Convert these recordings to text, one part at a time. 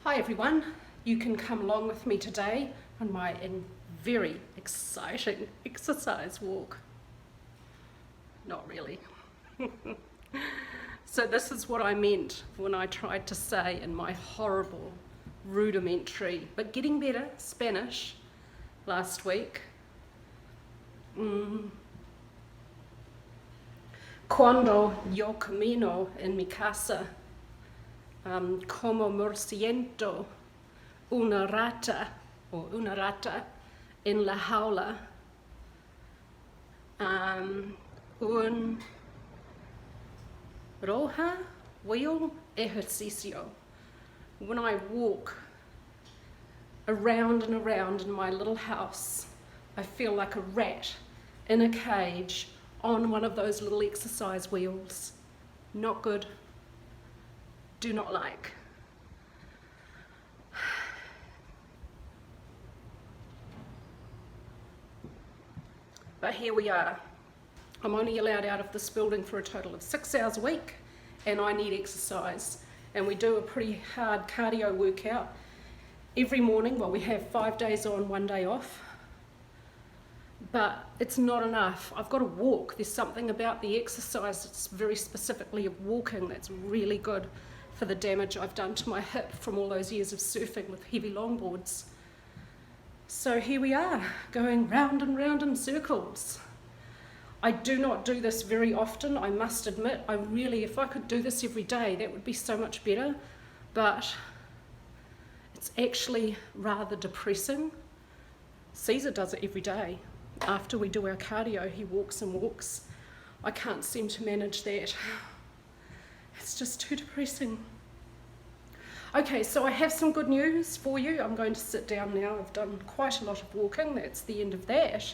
Hi everyone, you can come along with me today on my very exciting exercise walk. Not really. So this is what I meant when I tried to say in my horrible, rudimentary, but getting better, Spanish last week. Cuando yo camino en mi casa, como me siento una rata en la jaula, un roja wheel ejercicio. When I walk around and around in my little house, I feel like a rat in a cage on one of those little exercise wheels. Not good. Do not like. But here we are. I'm only allowed out of this building for a total of 6 hours a week, and I need exercise. And we do a pretty hard cardio workout every morning. Well, we have 5 days on, 1 day off. But it's not enough. I've got to walk. There's something about the exercise, it's very specifically of walking, that's really good for the damage I've done to my hip from all those years of surfing with heavy longboards. So here we are, going round and round in circles. I do not do this very often, I must admit. If I could do this every day, that would be so much better. But it's actually rather depressing. Caesar does it every day. After we do our cardio, he walks and walks. I can't seem to manage that. It's just too depressing. Okay, so I have some good news for you. I'm going to sit down now. I've done quite a lot of walking. That's the end of that.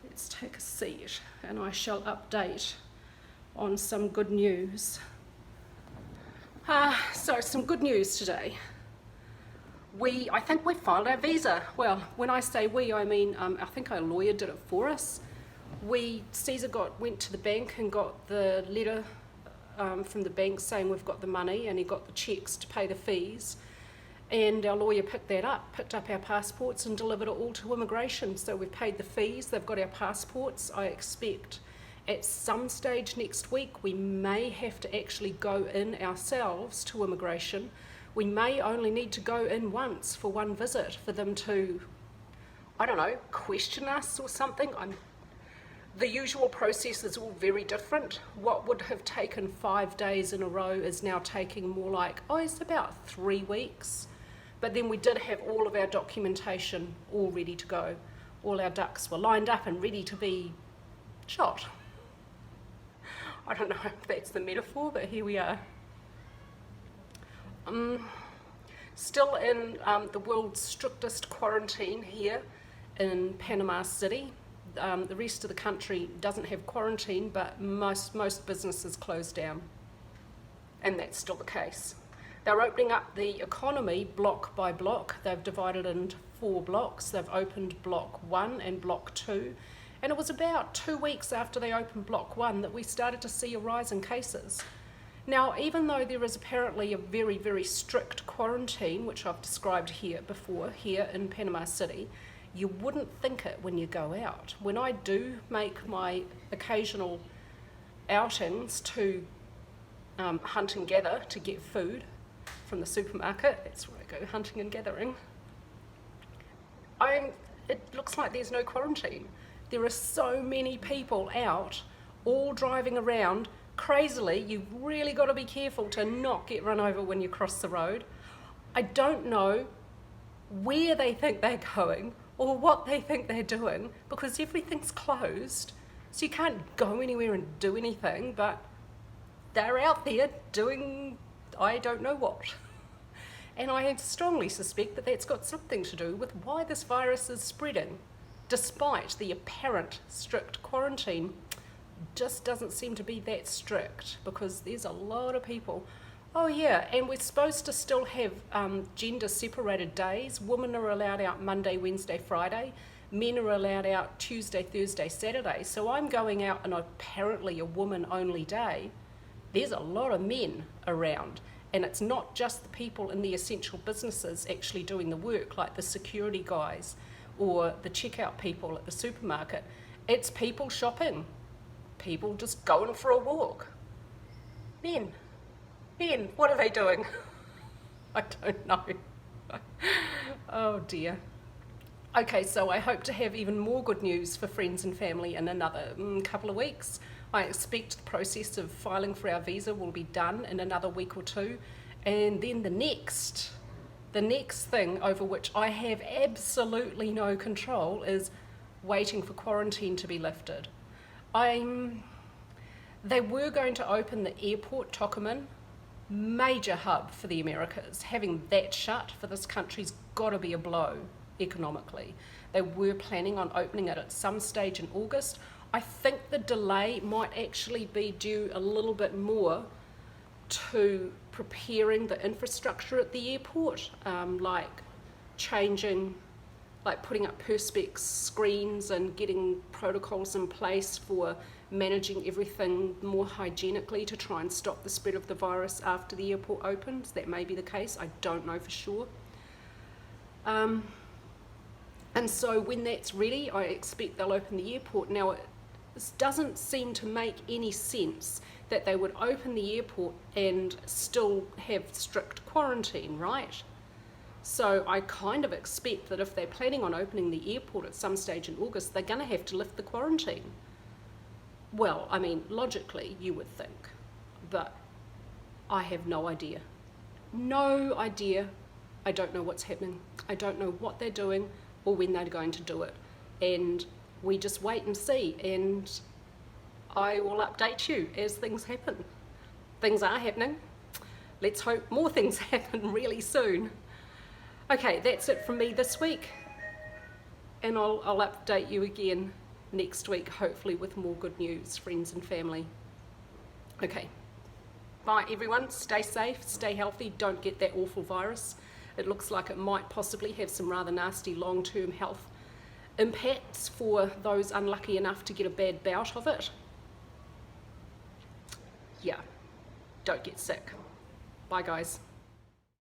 Let's take a seat and I shall update on some good news. So some good news today. I think we filed our visa. Well, when I say we, I mean, I think our lawyer did it for us. Caesar went to the bank and got the letter from the bank saying we've got the money, and he got the checks to pay the fees. And our lawyer picked up our passports and delivered it all to immigration. So we've paid the fees, they've got our passports. I expect at some stage next week we may have to actually go in ourselves to immigration. We may only need to go in once for one visit for them to, I don't know, question us or something. The usual process is all very different. What would have taken 5 days in a row is now taking more like, it's about 3 weeks. But then we did have all of our documentation all ready to go. All our ducks were lined up and ready to be shot. I don't know if that's the metaphor, but here we are. Still in the world's strictest quarantine here in Panama City. The rest of the country doesn't have quarantine, but most businesses closed down, and that's still the case. They're opening up the economy block by block. They've divided it into 4 blocks. They've opened block 1 and block 2, and it was about 2 weeks after they opened block 1 that we started to see a rise in cases. Now, even though there is apparently a very, very strict quarantine, which I've described here before, here in Panama City, you wouldn't think it when you go out. When I do make my occasional outings to hunt and gather to get food from the supermarket, that's where I go hunting and gathering, it looks like there's no quarantine. There are so many people out, all driving around. Crazily, you've really got to be careful to not get run over when you cross the road. I don't know where they think they're going or what they think they're doing, because everything's closed, so you can't go anywhere and do anything, but they're out there doing I don't know what. And I strongly suspect that that's got something to do with why this virus is spreading, despite the apparent strict quarantine. Just doesn't seem to be that strict, because there's a lot of people. Oh yeah, and we're supposed to still have gender separated days. Women are allowed out Monday, Wednesday, Friday. Men are allowed out Tuesday, Thursday, Saturday. So I'm going out on apparently a woman only day. There's a lot of men around, And it's not just the people in the essential businesses actually doing the work, like the security guys or the checkout people at the supermarket. It's people shopping, people just going for a walk. Men, what are they doing? I don't know. Oh dear. Okay, so I hope to have even more good news for friends and family in another couple of weeks. I expect the process of filing for our visa will be done in another week or two. And then the next thing over which I have absolutely no control is waiting for quarantine to be lifted. They were going to open the airport, Tocumen, major hub for the Americas. Having that shut for this country's got to be a blow economically. They were planning on opening it at some stage in August. I think the delay might actually be due a little bit more to preparing the infrastructure at the airport, like putting up perspex screens and getting protocols in place for managing everything more hygienically to try and stop the spread of the virus after the airport opens. That may be the case, I don't know for sure. And so when that's ready, I expect they'll open the airport. Now, it doesn't seem to make any sense that they would open the airport and still have strict quarantine, right? So I kind of expect that if they're planning on opening the airport at some stage in August, they're going to have to lift the quarantine. Well, I mean, logically, you would think, but I have no idea. No idea. I don't know what's happening. I don't know what they're doing or when they're going to do it. And we just wait and see, and I will update you as things happen. Things are happening. Let's hope more things happen really soon. Okay, that's it from me this week, and I'll update you again next week, hopefully with more good news, friends and family. Okay, bye everyone, stay safe, stay healthy, don't get that awful virus. It looks like it might possibly have some rather nasty long-term health impacts for those unlucky enough to get a bad bout of it. Yeah, don't get sick. Bye guys.